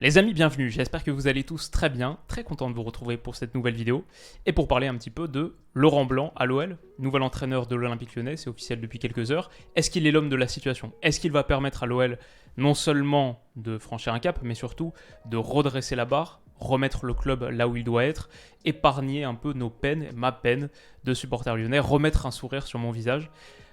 Les amis, bienvenue, j'espère que vous allez tous très bien, très content de vous retrouver pour cette nouvelle vidéo et pour parler un petit peu de Laurent Blanc à l'OL, nouvel entraîneur de l'Olympique Lyonnais, c'est officiel depuis quelques heures. Est-ce qu'il est l'homme de la situation? Est-ce qu'il va permettre à l'OL non seulement de franchir un cap, mais surtout de redresser la barre, remettre le club là où il doit être, épargner un peu nos peines, ma peine de supporter lyonnais, remettre un sourire sur mon visage?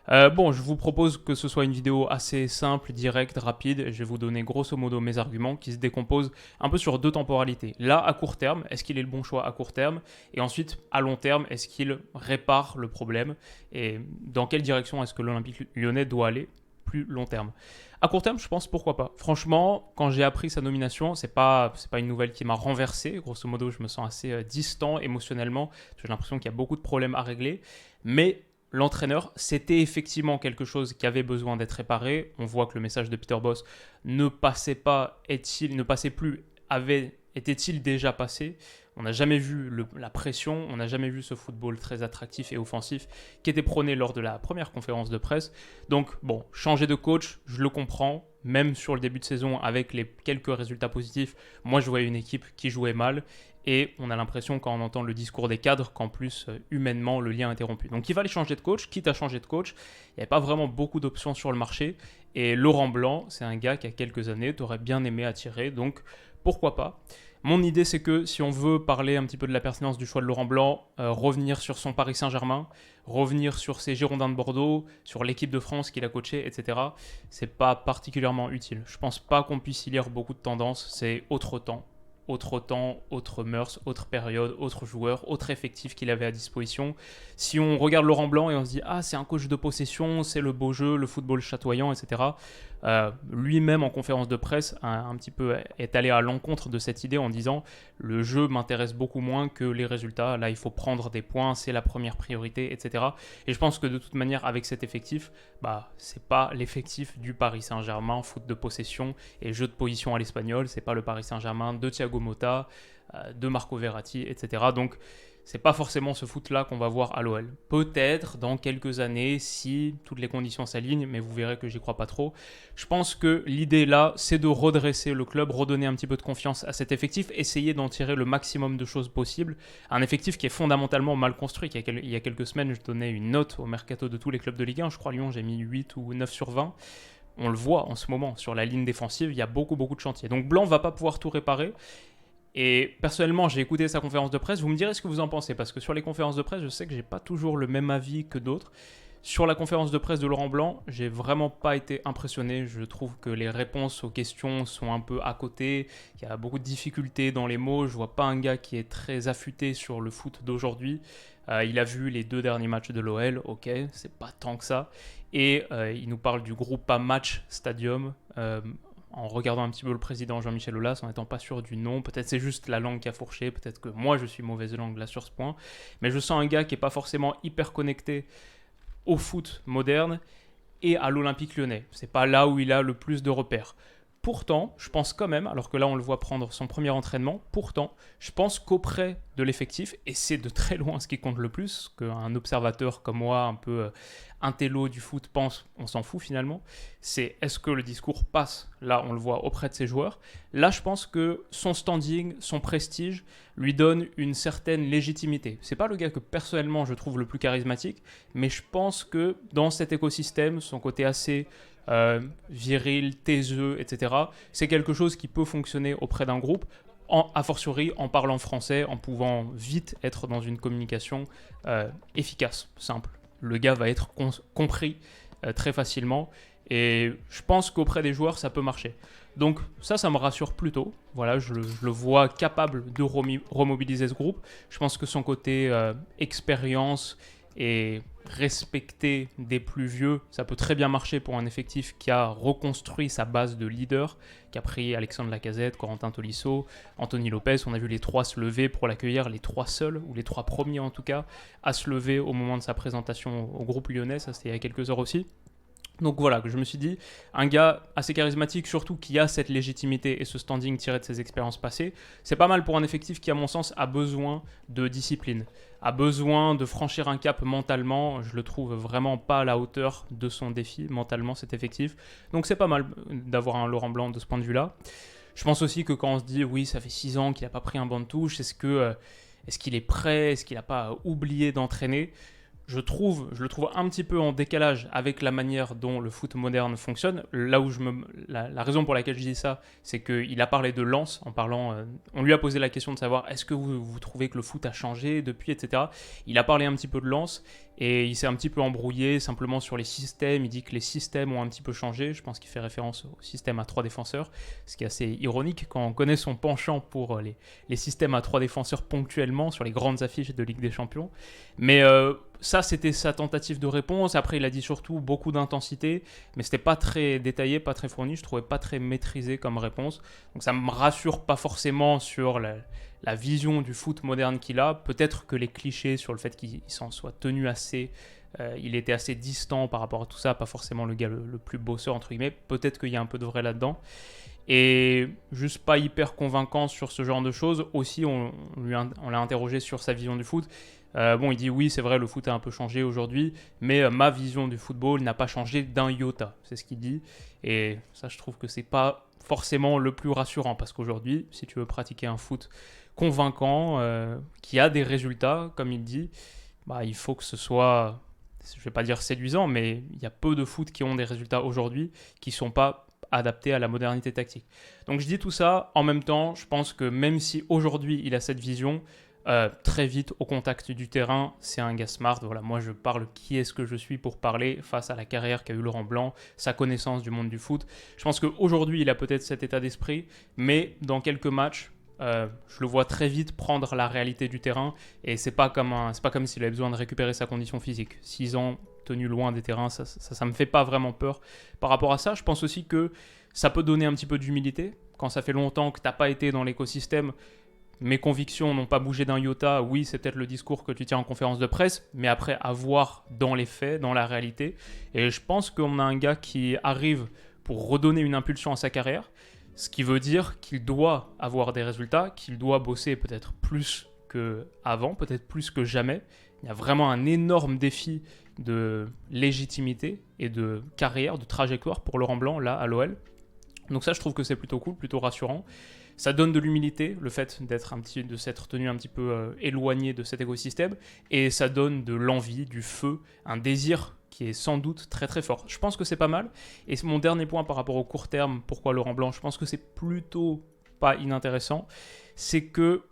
Bon, je vous propose que ce soit une vidéo assez simple, directe, rapide. Je vais vous donner grosso modo mes arguments qui se décomposent un peu sur deux temporalités. Là, à court terme, est-ce qu'il est le bon choix à court terme? Et ensuite, à long terme, est-ce qu'il répare le problème? Et dans quelle direction est-ce que l'Olympique lyonnais doit aller plus long terme? À court terme, je pense pourquoi pas. Franchement, quand j'ai appris sa nomination, c'est pas une nouvelle qui m'a renversé. Grosso modo, je me sens assez distant émotionnellement. J'ai l'impression qu'il y a beaucoup de problèmes à régler. Mais l'entraîneur, c'était effectivement quelque chose qui avait besoin d'être réparé. On voit que le message de Peter Bosz ne passait pas, ne passait plus, était-il déjà passé? On n'a jamais vu la pression, on n'a jamais vu ce football très attractif et offensif qui était prôné lors de la première conférence de presse. Donc bon, changer de coach, je le comprends, même sur le début de saison avec les quelques résultats positifs, moi je voyais une équipe qui jouait mal et on a l'impression quand on entend le discours des cadres qu'en plus humainement le lien est interrompu. Donc il fallait changer de coach, quitte à changer de coach, il n'y avait pas vraiment beaucoup d'options sur le marché et Laurent Blanc, c'est un gars qui a quelques années t'aurais bien aimé attirer, donc pourquoi pas. Mon idée, c'est que si on veut parler un petit peu de la pertinence du choix de Laurent Blanc, revenir sur son Paris Saint-Germain, revenir sur ses Girondins de Bordeaux, sur l'équipe de France qu'il a coaché, etc., c'est pas particulièrement utile. Je pense pas qu'on puisse y lire beaucoup de tendances, c'est autre temps, autre mœurs, autre période, autre joueur, autre effectif qu'il avait à disposition. Si on regarde Laurent Blanc et on se dit ah c'est un coach de possession, c'est le beau jeu, le football chatoyant, etc. Lui-même en conférence de presse un petit peu est allé à l'encontre de cette idée en disant le jeu m'intéresse beaucoup moins que les résultats. Là il faut prendre des points, c'est la première priorité, etc. Et je pense que de toute manière avec cet effectif, c'est pas l'effectif du Paris Saint-Germain foot de possession et jeu de position à l'espagnol. C'est pas le Paris Saint-Germain de Thiago Motta, de Marco Verratti, etc. Donc c'est pas forcément ce foot-là qu'on va voir à l'OL. Peut-être dans quelques années, si toutes les conditions s'alignent, mais vous verrez que j'y crois pas trop. Je pense que l'idée là, c'est de redresser le club, redonner un petit peu de confiance à cet effectif, essayer d'en tirer le maximum de choses possibles. Un effectif qui est fondamentalement mal construit. Il y a quelques semaines, je donnais une note au mercato de tous les clubs de Ligue 1. Je crois Lyon, j'ai mis 8 ou 9 sur 20. On le voit en ce moment, sur la ligne défensive, il y a beaucoup de chantiers. Donc Blanc va pas pouvoir tout réparer. Et personnellement, j'ai écouté sa conférence de presse. Vous me direz ce que vous en pensez, parce que sur les conférences de presse, je sais que j'ai pas toujours le même avis que d'autres. Sur la conférence de presse de Laurent Blanc, j'ai vraiment pas été impressionné. Je trouve que les réponses aux questions sont un peu à côté. Il y a beaucoup de difficultés dans les mots. Je vois pas un gars qui est très affûté sur le foot d'aujourd'hui. Il a vu les 2 derniers matchs de l'OL, ok, c'est pas tant que ça. Et il nous parle du Groupama Match Stadium. En regardant un petit peu le président Jean-Michel Aulas, en n'étant pas sûr du nom, peut-être c'est juste la langue qui a fourché, peut-être que moi je suis mauvaise langue là sur ce point, mais je sens un gars qui n'est pas forcément hyper connecté au foot moderne et à l'Olympique Lyonnais. C'est pas là où il a le plus de repères. Pourtant, je pense quand même, alors que là on le voit prendre son premier entraînement, pourtant, je pense qu'auprès de l'effectif, et c'est de très loin ce qui compte le plus, qu'un observateur comme moi, un peu intello du foot pense, on s'en fout finalement, c'est est-ce que le discours passe, là on le voit auprès de ses joueurs. Là je pense que son standing, son prestige lui donne une certaine légitimité. C'est pas le gars que personnellement je trouve le plus charismatique, mais je pense que dans cet écosystème, son côté assez viril, taiseux, etc. C'est quelque chose qui peut fonctionner auprès d'un groupe, a fortiori en parlant français, en pouvant vite être dans une communication efficace, simple. Le gars va être compris très facilement et je pense qu'auprès des joueurs, ça peut marcher. Donc ça me rassure plutôt. Voilà, je le vois capable de remobiliser ce groupe. Je pense que son côté expérience et respecter des plus vieux, ça peut très bien marcher pour un effectif qui a reconstruit sa base de leaders, qui a pris Alexandre Lacazette, Corentin Tolisso, Anthony Lopez. On a vu les 3 se lever pour l'accueillir, les 3 seuls, ou les 3 premiers en tout cas, à se lever au moment de sa présentation au groupe lyonnais. Ça, c'était il y a quelques heures aussi. Donc voilà, que je me suis dit, un gars assez charismatique, surtout qui a cette légitimité et ce standing tiré de ses expériences passées, c'est pas mal pour un effectif qui, à mon sens, a besoin de discipline, a besoin de franchir un cap mentalement. Je le trouve vraiment pas à la hauteur de son défi mentalement, cet effectif. Donc c'est pas mal d'avoir un Laurent Blanc de ce point de vue-là. Je pense aussi que quand on se dit oui, ça fait 6 ans qu'il n'a pas pris un banc de touche, est-ce qu'il est prêt, est-ce qu'il n'a pas oublié d'entraîner? Je le trouve un petit peu en décalage avec la manière dont le foot moderne fonctionne. Là où la raison pour laquelle je dis ça, c'est qu'il a parlé de Lens en parlant. On lui a posé la question de savoir est-ce que vous trouvez que le foot a changé depuis, etc. Il a parlé un petit peu de Lens et il s'est un petit peu embrouillé simplement sur les systèmes. Il dit que les systèmes ont un petit peu changé. Je pense qu'il fait référence au système à 3 défenseurs, ce qui est assez ironique quand on connaît son penchant pour les systèmes à 3 défenseurs ponctuellement sur les grandes affiches de Ligue des Champions. Mais ça, c'était sa tentative de réponse. Après, il a dit surtout beaucoup d'intensité, mais c'était pas très détaillé, pas très fourni. Je trouvais pas très maîtrisé comme réponse. Donc ça me rassure pas forcément sur la vision du foot moderne qu'il a. Peut-être que les clichés sur le fait qu'il s'en soit tenu assez, il était assez distant par rapport à tout ça, pas forcément le gars le plus bosseur entre guillemets. Peut-être qu'il y a un peu de vrai là-dedans. Et juste pas hyper convaincant sur ce genre de choses. Aussi, on l'a interrogé sur sa vision du foot. Il dit oui, c'est vrai, le foot a un peu changé aujourd'hui, mais ma vision du football n'a pas changé d'un iota. C'est ce qu'il dit. Et ça, je trouve que c'est pas forcément le plus rassurant parce qu'aujourd'hui, si tu veux pratiquer un foot convaincant, qui a des résultats, comme il dit, il faut que ce soit, je vais pas dire séduisant, mais il y a peu de foot qui ont des résultats aujourd'hui qui sont pas adapté à la modernité tactique. Donc je dis tout ça, en même temps, je pense que même si aujourd'hui il a cette vision, très vite au contact du terrain, c'est un gars smart. Voilà, moi je parle qui est-ce que je suis pour parler face à la carrière qu'a eu Laurent Blanc, sa connaissance du monde du foot. Je pense qu'aujourd'hui il a peut-être cet état d'esprit, mais dans quelques matchs, je le vois très vite prendre la réalité du terrain et c'est pas comme s'il avait besoin de récupérer sa condition physique. 6 ans tenu loin des terrains, ça me fait pas vraiment peur par rapport à ça. Je pense aussi que ça peut donner un petit peu d'humilité. Quand ça fait longtemps que tu n'as pas été dans l'écosystème, mes convictions n'ont pas bougé d'un iota. Oui, c'est peut-être le discours que tu tiens en conférence de presse, mais après, à voir dans les faits, dans la réalité. Et je pense qu'on a un gars qui arrive pour redonner une impulsion à sa carrière, ce qui veut dire qu'il doit avoir des résultats, qu'il doit bosser peut-être plus qu'avant, peut-être plus que jamais. Il y a vraiment un énorme défi de légitimité et de carrière, de trajectoire pour Laurent Blanc, là, à l'OL. Donc ça, je trouve que c'est plutôt cool, plutôt rassurant. Ça donne de l'humilité, le fait de s'être tenu un petit peu éloigné de cet écosystème, et ça donne de l'envie, du feu, un désir qui est sans doute très très fort. Je pense que c'est pas mal. Et mon dernier point par rapport au court terme, pourquoi Laurent Blanc, je pense que c'est plutôt pas inintéressant, c'est que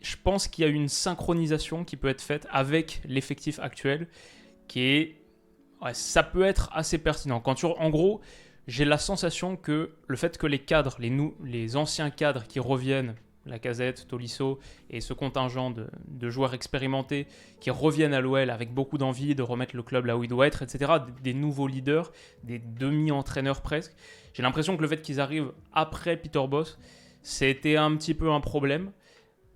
je pense qu'il y a une synchronisation qui peut être faite avec l'effectif actuel, qui est... Ouais, ça peut être assez pertinent. En gros, j'ai la sensation que le fait que les cadres, les anciens cadres qui reviennent, Lacazette, Tolisso et ce contingent de joueurs expérimentés qui reviennent à l'OL avec beaucoup d'envie de remettre le club là où il doit être, etc., des nouveaux leaders, des demi-entraîneurs presque, j'ai l'impression que le fait qu'ils arrivent après Peter Bosz, c'était un petit peu un problème.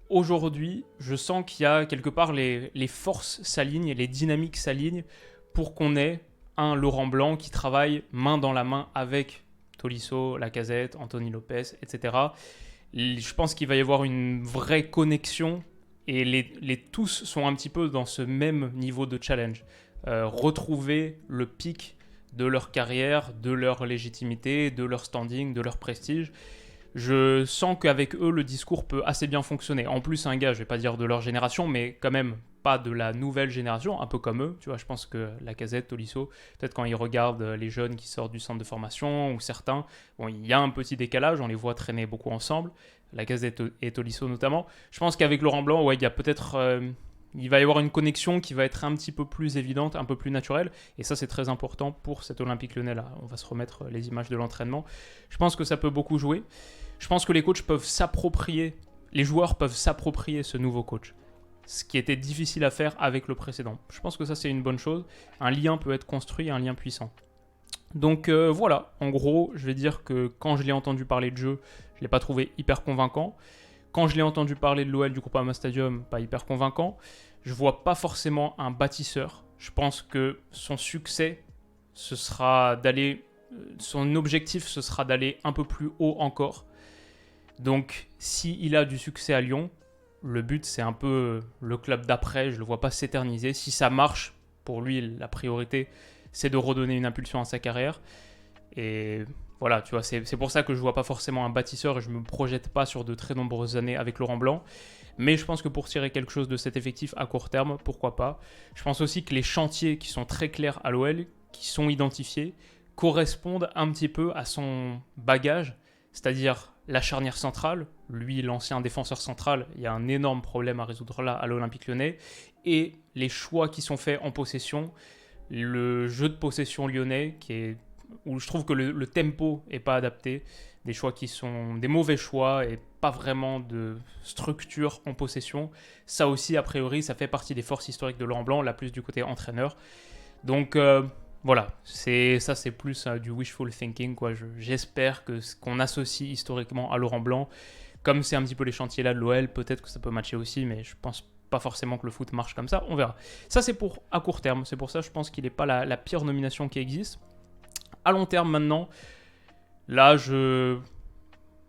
Aujourd'hui, je sens qu'il y a quelque part les forces s'alignent, les dynamiques s'alignent pour qu'on ait un Laurent Blanc qui travaille main dans la main avec Tolisso, Lacazette, Anthony Lopez, etc. Je pense qu'il va y avoir une vraie connexion et les tous sont un petit peu dans ce même niveau de challenge. Retrouver le pic de leur carrière, de leur légitimité, de leur standing, de leur prestige. Je sens qu'avec eux, le discours peut assez bien fonctionner. En plus, un gars, je vais pas dire de leur génération, mais quand même pas de la nouvelle génération, un peu comme eux. Tu vois, je pense que Lacazette, Tolisso, peut-être quand ils regardent les jeunes qui sortent du centre de formation ou certains, bon, il y a un petit décalage, on les voit traîner beaucoup ensemble, Lacazette et Tolisso notamment. Je pense qu'avec Laurent Blanc, ouais, il y a peut-être... il va y avoir une connexion qui va être un petit peu plus évidente, un peu plus naturelle. Et ça, c'est très important pour cet Olympique Lyonnais-là. On va se remettre les images de l'entraînement. Je pense que ça peut beaucoup jouer. Je pense que les coachs peuvent s'approprier, les joueurs peuvent s'approprier ce nouveau coach. Ce qui était difficile à faire avec le précédent. Je pense que ça, c'est une bonne chose. Un lien peut être construit, un lien puissant. Donc voilà, en gros, je vais dire que quand je l'ai entendu parler de jeu, je ne l'ai pas trouvé hyper convaincant. Quand je l'ai entendu parler de l'OL du Groupama Stadium, pas hyper convaincant. Je vois pas forcément un bâtisseur. Je pense que son succès, son objectif, ce sera d'aller un peu plus haut encore. Donc, s'il a du succès à Lyon, le but, c'est un peu le club d'après. Je le vois pas s'éterniser. Si ça marche, pour lui, la priorité, c'est de redonner une impulsion à sa carrière. Et voilà, tu vois, c'est pour ça que je vois pas forcément un bâtisseur et je me projette pas sur de très nombreuses années avec Laurent Blanc. Mais je pense que pour tirer quelque chose de cet effectif à court terme, pourquoi pas. Je pense aussi que les chantiers qui sont très clairs à l'OL, qui sont identifiés, correspondent un petit peu à son bagage, c'est-à-dire la charnière centrale. Lui, l'ancien défenseur central, il y a un énorme problème à résoudre là à l'Olympique Lyonnais. Et les choix qui sont faits en possession, le jeu de possession lyonnais, où je trouve que le tempo n'est pas adapté, des choix qui sont des mauvais choix et pas vraiment de structure en possession. Ça aussi, a priori, ça fait partie des forces historiques de Laurent Blanc, la plus du côté entraîneur. Donc voilà, c'est plus du wishful thinking, quoi. J'espère que ce qu'on associe historiquement à Laurent Blanc, comme c'est un petit peu les chantiers là de l'OL, peut-être que ça peut matcher aussi, mais je pense pas forcément que le foot marche comme ça, on verra. Ça c'est pour à court terme, c'est pour ça je pense qu'il n'est pas la pire nomination qui existe. À long terme maintenant, là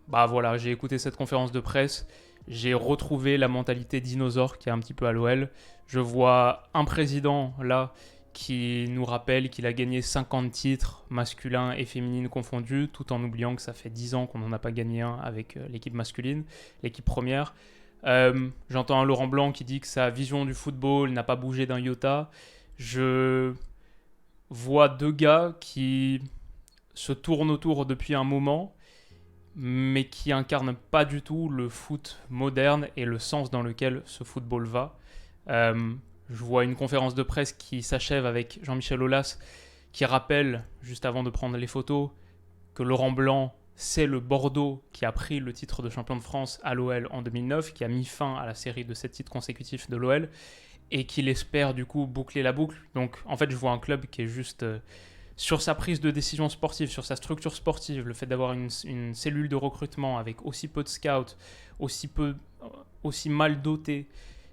bah voilà, j'ai écouté cette conférence de presse, j'ai retrouvé la mentalité dinosaure qui est un petit peu à l'OL. Je vois un président là qui nous rappelle qu'il a gagné 50 titres masculins et féminines confondus, tout en oubliant que ça fait 10 ans qu'on n'en a pas gagné un avec l'équipe masculine, l'équipe première. J'entends un Laurent Blanc qui dit que sa vision du football n'a pas bougé d'un iota. Je vois deux gars qui se tournent autour depuis un moment, mais qui incarnent pas du tout le foot moderne et le sens dans lequel ce football va. Je vois une conférence de presse qui s'achève avec Jean-Michel Aulas qui rappelle, juste avant de prendre les photos, que Laurent Blanc, c'est le Bordeaux qui a pris le titre de champion de France à l'OL en 2009, qui a mis fin à la série de 7 titres consécutifs de l'OL, et qu'il espère du coup boucler la boucle. Donc en fait, je vois un club qui est juste sur sa prise de décision sportive, sur sa structure sportive, le fait d'avoir une cellule de recrutement avec aussi peu de scouts, aussi mal doté.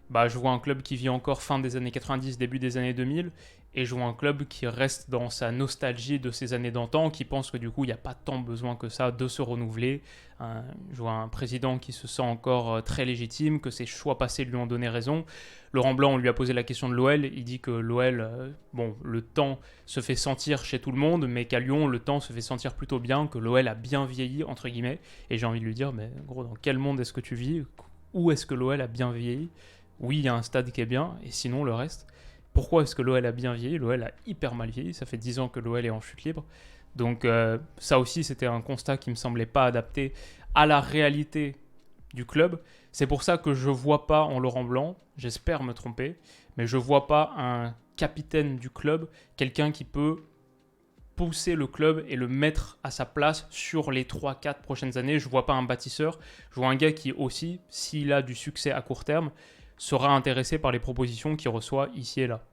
Bah, je vois un club qui vit encore fin des années 90, début des années 2000, et je vois un club qui reste dans sa nostalgie de ces années d'antan, qui pense que du coup, il n'y a pas tant besoin que ça de se renouveler. Je vois un président qui se sent encore très légitime, que ses choix passés lui ont donné raison. Laurent Blanc, on lui a posé la question de l'OL, il dit que l'OL, le temps se fait sentir chez tout le monde, mais qu'à Lyon, le temps se fait sentir plutôt bien, que l'OL a bien vieilli, entre guillemets. Et j'ai envie de lui dire, mais gros, dans quel monde est-ce que tu vis? Où est-ce que l'OL a bien vieilli? Oui, il y a un stade qui est bien, et sinon le reste. Pourquoi est-ce que l'OL a bien vieilli? L'OL a hyper mal vieilli, ça fait 10 ans que l'OL est en chute libre. Donc ça aussi, c'était un constat qui me semblait pas adapté à la réalité du club. C'est pour ça que je vois pas en Laurent Blanc, j'espère me tromper, mais je vois pas un capitaine du club, quelqu'un qui peut pousser le club et le mettre à sa place sur les 3-4 prochaines années. Je vois pas un bâtisseur, je vois un gars qui aussi, s'il a du succès à court terme, sera intéressé par les propositions qu'il reçoit ici et là.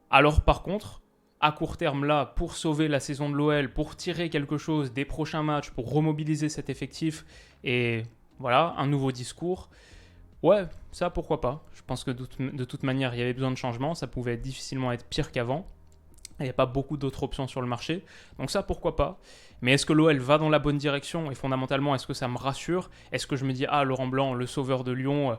Alors par contre, à court terme là, pour sauver la saison de l'OL, pour tirer quelque chose des prochains matchs, pour remobiliser cet effectif et voilà, un nouveau discours, ouais, ça pourquoi pas. Je pense que de toute manière, il y avait besoin de changement, ça pouvait difficilement être pire qu'avant. Il n'y a pas beaucoup d'autres options sur le marché, donc ça pourquoi pas. Mais est-ce que l'OL va dans la bonne direction? Et fondamentalement, est-ce que ça me rassure? Est-ce que je me dis, ah, Laurent Blanc, le sauveur de Lyon,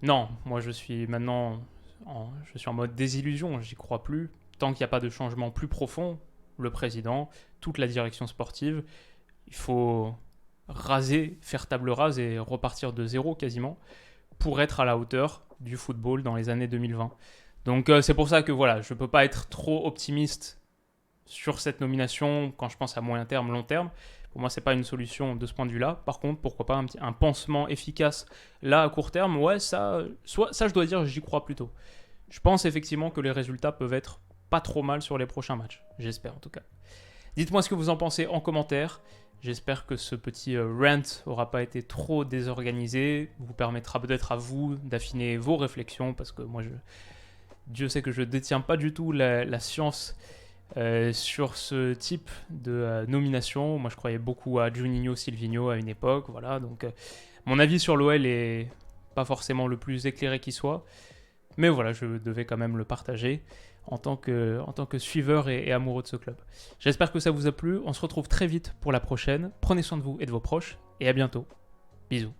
non, moi je suis maintenant en mode désillusion, j'y crois plus. Tant qu'il n'y a pas de changement plus profond, le président, toute la direction sportive, il faut raser, faire table rase et repartir de zéro quasiment pour être à la hauteur du football dans les années 2020. Donc c'est pour ça que voilà, je ne peux pas être trop optimiste sur cette nomination quand je pense à moyen terme, long terme. Pour moi, c'est pas une solution de ce point de vue-là. Par contre, pourquoi pas un pansement efficace là à court terme? Ouais, ça, je dois dire, j'y crois plutôt. Je pense effectivement que les résultats peuvent être pas trop mal sur les prochains matchs. J'espère en tout cas. Dites-moi ce que vous en pensez en commentaire. J'espère que ce petit rant aura pas été trop désorganisé. Vous permettra peut-être à vous d'affiner vos réflexions parce que moi, Dieu sait que je détiens pas du tout la science sur ce type de nomination. Moi, je croyais beaucoup à Juninho, Silvinho à une époque. Voilà, donc mon avis sur l'OL est pas forcément le plus éclairé qui soit. Mais voilà, je devais quand même le partager en tant que suiveur et amoureux de ce club. J'espère que ça vous a plu. On se retrouve très vite pour la prochaine. Prenez soin de vous et de vos proches. Et à bientôt. Bisous.